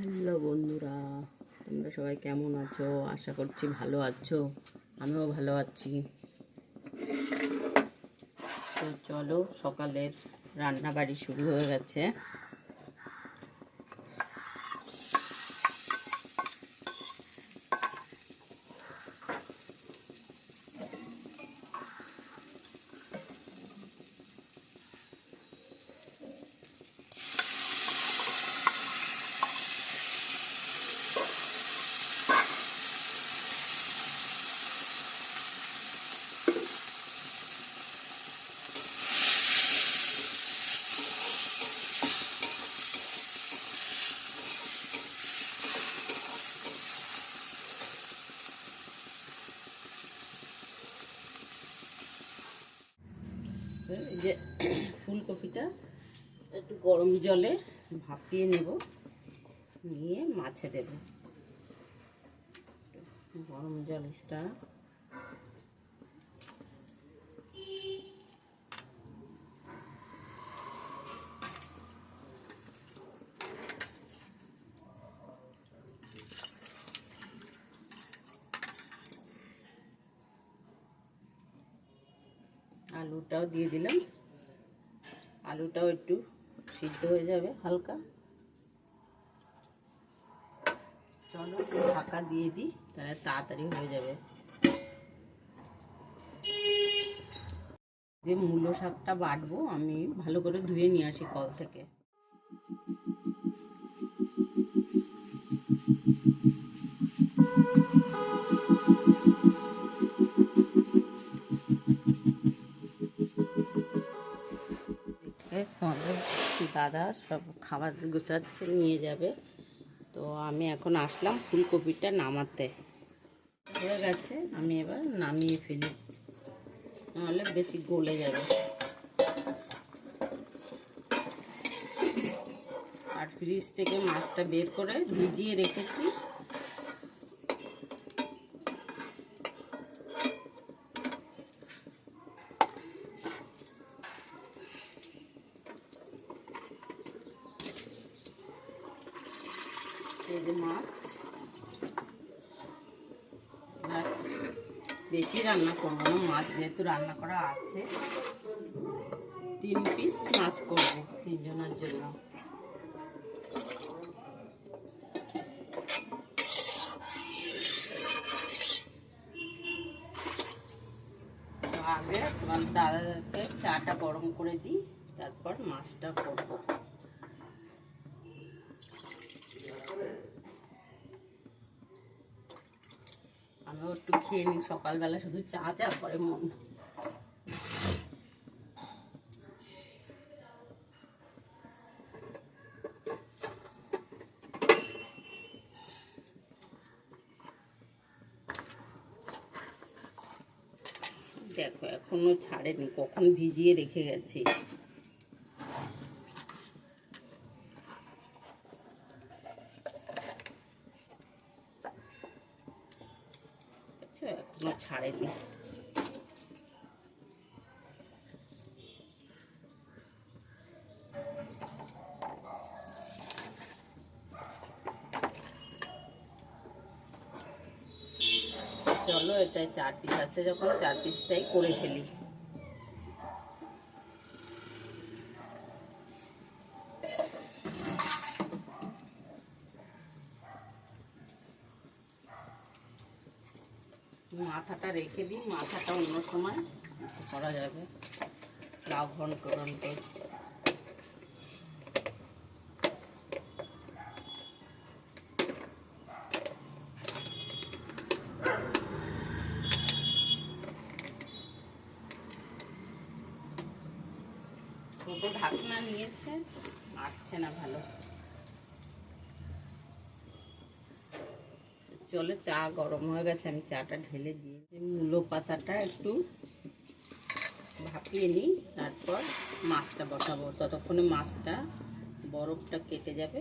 Hello বন্ধুরা, তোমরা সবাই কেমন আছো? আশা করছি ভালো আছো। আমিও ভালো আছি। তো চলো, সকালের রান্নাবাড়ি শুরু হয়ে গেছে। এই যে ফুলকপিটা একটু গরম জলে ভাপিয়ে নেব, নিয়ে মাছে দেব। গরম জলটা আলুটাও দিয়ে দিলাম। আলুটাও একটু সিদ্ধ হয়ে যাবে হালকা। চলো ঢাকা দিয়ে দিই, তাহলে তাড়াতাড়ি হয়ে যাবে। যে মূলো শাকটা বাটবো, আমি ভালো করে ধুয়ে নিয়ে আসি কল থেকে। দাদা সব খাবার গোছাচ্ছে, নিয়ে যাবে। তো আমি এখন আসলাম ফুলকপিটা নামাতে। হয়ে গেছে, আমি এবার নামিয়ে ফেলি, নাহলে বেশি গলে যাবে। আর ফ্রিজ থেকে মাছটা বের করে ভিজিয়ে রেখেছি। এই যে মাছ, বেশি রান্না করবো না, মাছ যেহেতু রান্না করা আছে। 3 পিস মাছ করবো 3 জনের জন্য। আগে তোমার দাদাকে চাটা গরম করে দিই, তারপর মাছটা করবো। আমিও একটু খেয়ে নিই, সকালবেলা শুধু চা চা করে মন। দেখো এখনো ছাড়েনি, কখন ভিজিয়ে রেখে গেছি। এখনো ছাড়েনি। চলো, এটাই 4 পিস আছে, যখন 4 পিসটাই করে ফেলি। মাথাটা রেখে দিই, মাথাটা অন্য সময় করা যাবে। লাউ ঘন্ট ঘন্ট ছোটো ঢাকনা নিয়েছে, আটছে না ভালো। চলো, চা গরম হয়ে গেছে, আমি চাটা ঢেলে দিয়ে মূলো পাতাটা একটু ভাপিয়ে নিই, তারপর মাছটা বসাবো। ততক্ষণে মাছটা বরফটা কেটে যাবে।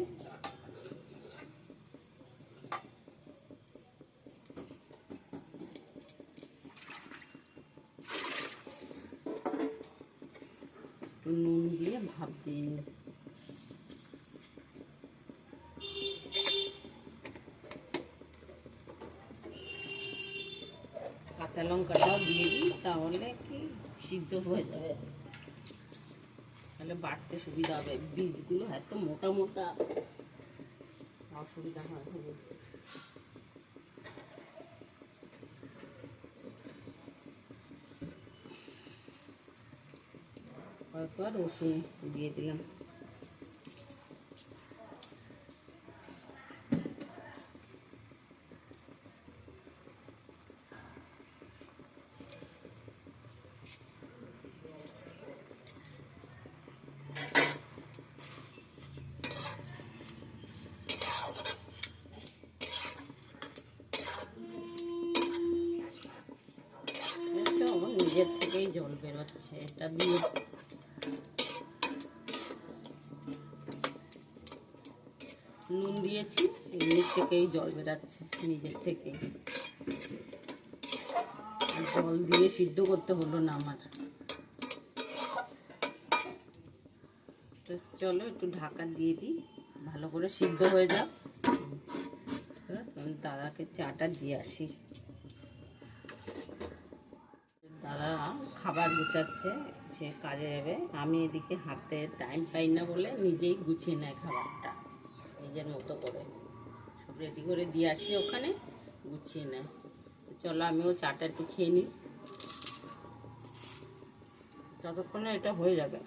একটু নুন দিয়ে ভাপ দিয়ে নিই। কাঁচা লঙ্কাটাও দিয়ে দিই, তাহলে কি সিদ্ধ হয়ে যাবে, তাহলে বাটতে সুবিধা হবে। বীজগুলো এত মোটা মোটা, অসুবিধা হয়। তারপর রসুন দিয়ে দিলাম। নিজের থেকেই জল বেরোচ্ছে, এটা দিয়ে নুন দিয়েছি, এমনি থেকেই জল বেরাচ্ছে নিজের থেকেই। জল দিয়ে সিদ্ধ করতে হলো না আমার। তো চলো একটু ঢাকা দিয়ে দিই, ভালো করে সিদ্ধ হয়ে যাক। আমি দাদাকে চাটা দিয়ে আসি। দাদা খাবার গুছাচ্ছে, সে কাজে যাবে। আমি এদিকে হাতে টাইম পাই না বলে নিজেই গুছিয়ে নেয় খাবারটা, নিজের মতো করে সব রেডি করে দিয়ে আসি, ওখানে গুছিয়ে নেয়। চলো আমিও চাটা একটু খেয়ে নিই, ততক্ষণে এটা হয়ে যাবে।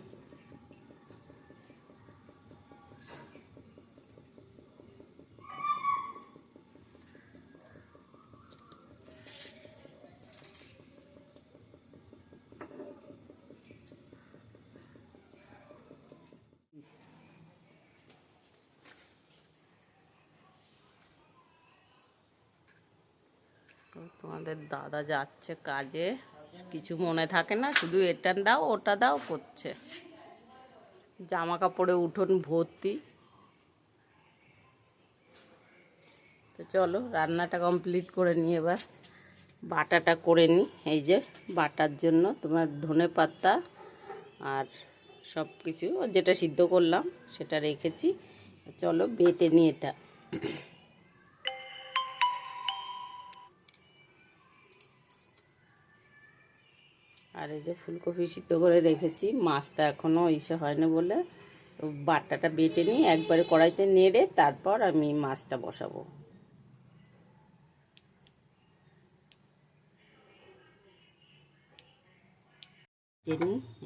তোমাদের দাদা যাচ্ছে কাজে, কিছু মনে থাকে না, শুধু এটা দাও ওটা দাও করছে। জামা কাপড়ে উঠোন ভর্তি। তো চলো রান্নাটা কমপ্লিট করে নিই, এবার বাটাটা করে নিই। এই যে বাটার জন্য তোমার ধনেপাতা আর সব কিছু যেটা সিদ্ধ করলাম সেটা রেখেছি। চলো বেটে নিই এটা। আর এই যে ফুলকপি সিদ্ধ করে রেখেছি, মাছটা এখনও ইসে হয়নি বলে তো বাটাটা বেটে নিই, একবারে কড়াইতে নেড়ে তারপর আমি মাছটা বসাবো।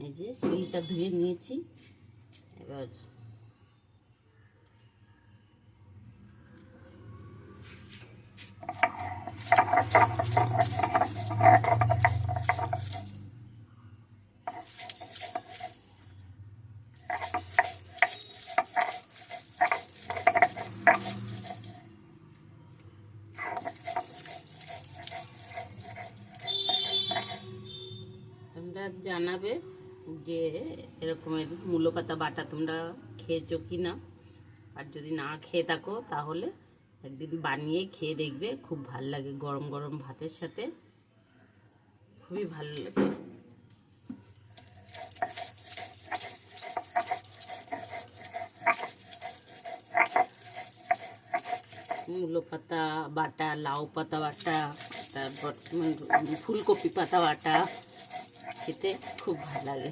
এই যে শিলটা ধুয়ে নিয়েছি, এবার তোমরা জানাবে যে এরকমের মূলো পাতা বাটা তোমরা খেয়েছো কি না, আর যদি না খেয়ে থাকো তাহলে একদিন বানিয়ে খেয়ে দেখবে, খুব ভাল লাগে গরম গরম ভাতের সাথে, খুবই ভালো লাগে। মূলো পাতা বাটা, লাউ পাতা বাটা, তারপর ফুলকপি পাতা বাটা খেতে খুব ভালো লাগে।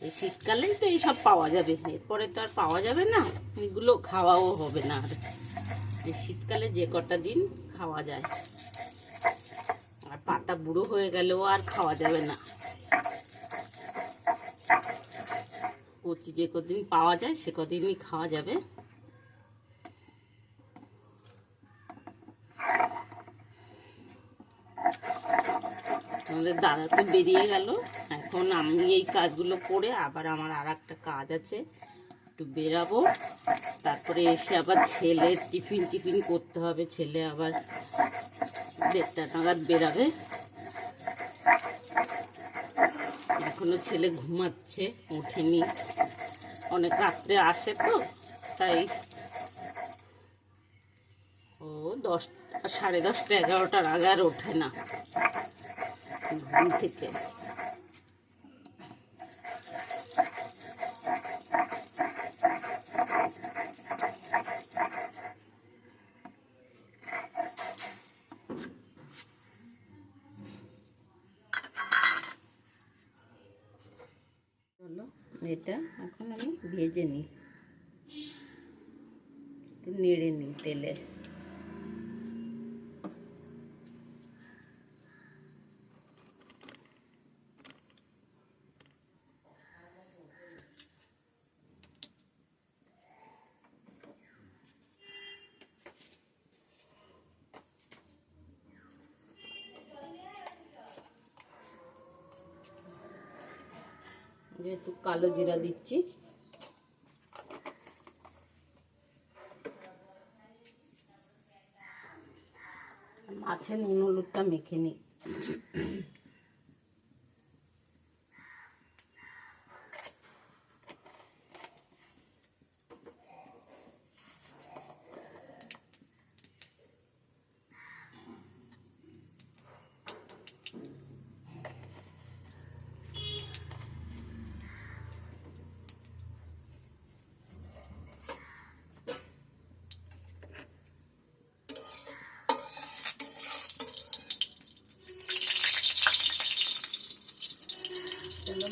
এই শীতকালেই তো এইসব পাওয়া যাবে, এরপরে তো আর পাওয়া যাবে না, এগুলো খাওয়াও হবে না আর। এই শীতকালে যে কটা দিন খাওয়া যায়, আর পাতা বুড়ো হয়ে গেলেও আর খাওয়া যাবে না। কচি যে কদিন পাওয়া যায় সে কদিনই খাওয়া যাবে। আমাদের দাদা তো বেরিয়ে গেল, এখন আমি এই কাজগুলো করে আবার আমার আর একটা কাজ আছে, একটু বেরাবো। তারপরে এসে আবার ছেলের টিফিন করতে হবে, ছেলে আবার 1:30 নাগাদ বেরাবে। এখনো ছেলে ঘুমাচ্ছে, ওঠেনি, অনেক রাত্রে আসে তো, তাই ও 10টা, 10:30, 11টার আগে আর ওঠে না ঘুম থেকে। এটা এখন আমি ভেজে নিই, একটু নেড়ে নিই তেলে। যেহেতু কালো জিরা দিচ্ছি, মাছে নুন হলুদটা মেখে নিই।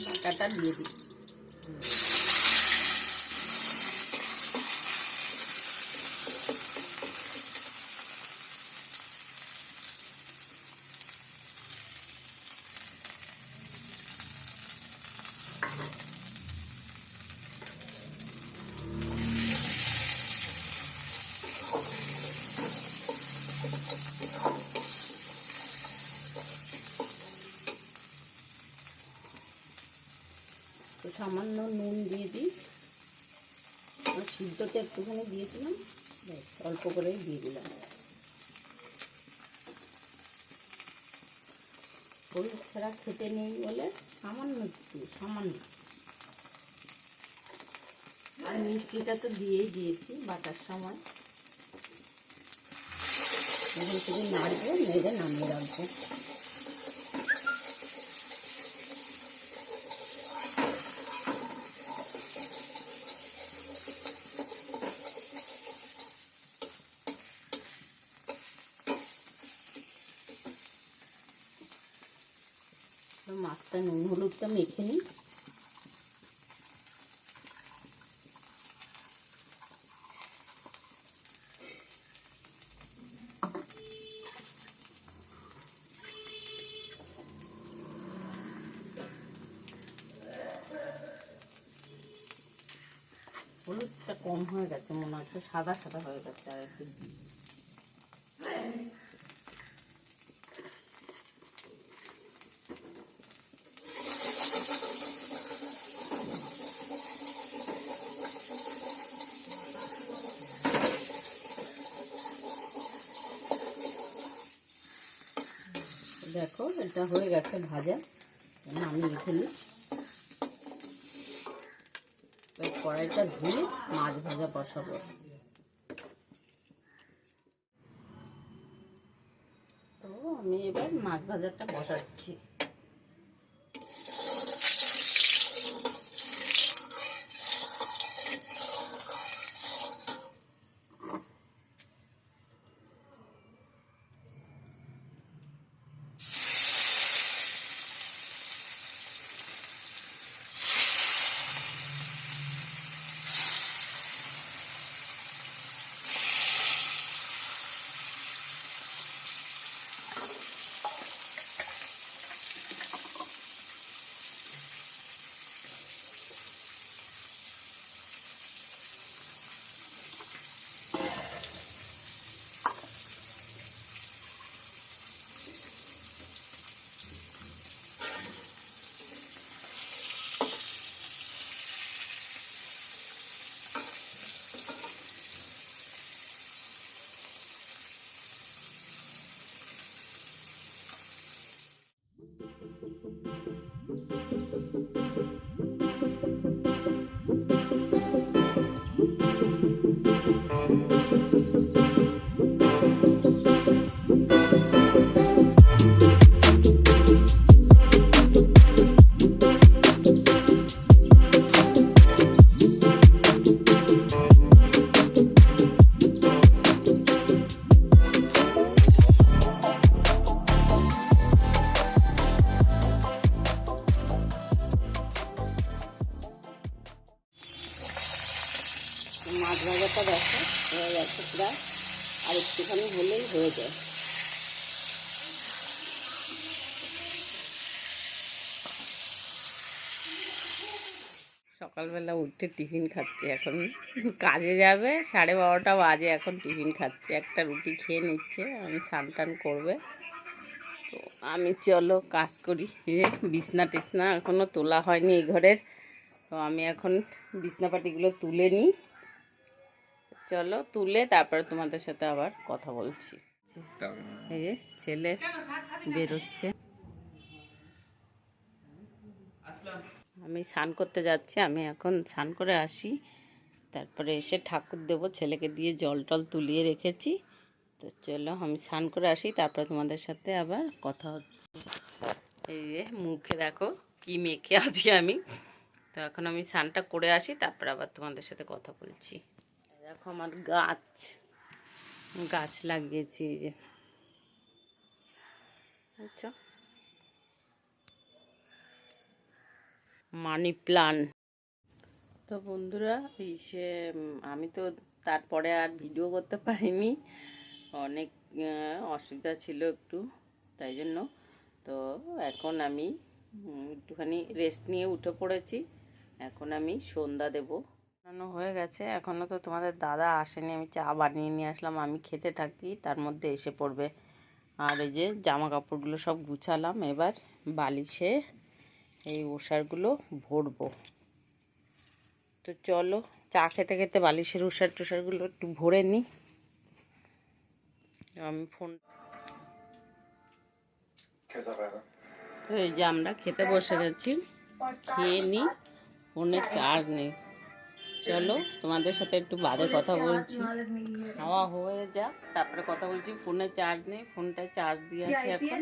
বাটাটা দিয়ে দিই। তো সামান্য নুন দিয়ে দিই, সিদ্ধতে একটুখানি দিয়েছিলাম, অল্প করেই দিয়ে দিলাম। হলুদ ছাড়া খেতে নেই বলে সামান্য একটু, সামান্য। আর মিষ্টিটা তো দিয়েই দিয়েছি বাটার সময়। এখন শুধু নাড়বো, নেড়ে নামিয়ে রাখবো। মাছটা নুন হলুদটা মেখে নিই। হলুদটা কম হয়ে গেছে মনে হচ্ছে, সাদা সাদা হয়ে গেছে, আর একটু দেখো এটা হয়ে গেছে ভাজা, নামিয়ে ফেলি। কড়াইটা ধুয়ে মাছ ভাজা বসাবো। তো আমি এবার মাছ ভাজাটা বসাচ্ছি। মাছ ভাজাটা দেখো হয়ে গেছে প্রায়, আর একটুখানি হলেই হয়ে যায়। সকালবেলা উঠে টিফিন খাচ্ছে, এখন কাজে যাবে, 12:30 বাজে, এখন টিফিন খাচ্ছে, একটা রুটি খেয়ে নিচ্ছে। আমি স্নান টান করবে, তো আমি চলো কাজ করি। বিছনা টিছনা এখনও তোলা হয়নি এই ঘরের, তো আমি এখন বিছনাপাটিগুলো তুলে নিই। চলো তুলে তারপরে তোমাদের সাথে আবার কথা বলছি। এই যে ছেলে বেরোচ্ছে, আমি স্নান করতে যাচ্ছি। আমি এখন স্নান করে আসি, তারপরে এসে ঠাকুর দেবো। ছেলেকে দিয়ে জল টল তুলিয়ে রেখেছি, তো চলো আমি স্নান করে আসি, তারপরে তোমাদের সাথে আবার কথা হচ্ছে। এই যে মুখে দেখো কি মেখে আছি আমি, তো এখন আমি স্নানটা করে আসি, তারপরে আবার তোমাদের সাথে কথা বলছি। দেখো আমার গাছ লাগিয়েছি, এই যে বুঝছো, মানি প্লান্ট। তো বন্ধুরা আমি তো তারপরে আর ভিডিও করতে পারিনি, অনেক অসুবিধা ছিল একটু, তাই জন্য। তো এখন আমি একটুখানি রেস্ট নিয়ে উঠে পড়েছি। এখন আমি সন্ধ্যা দেবো, বানানো হয়ে গেছে। এখনও তো তোমাদের দাদা আসেনি, আমি চা বানিয়ে নিয়ে আসলাম, আমি খেতে থাকি, তার মধ্যে এসে পড়বে। আর এই যে জামা কাপড়গুলো সব গুছালাম, এবার বালিশে এই ওষারগুলো ভরবো। তো চলো চা খেতে খেতে বালিশের ওষার টোষারগুলো একটু ভরে নিই। আমি ফোন, তো এই যে আমরা খেতে বসে গেছি, খেয়ে নিই। ফোনে চার্জ নেই, চলো তোমাদের সাথে একটু বাদে কথা বলছি। খাওয়া হয়ে যাক তারপরে কথা বলছি। ফোনে চার্জ নেই, ফোনটায় চার্জ দিয়ে আসি এখন।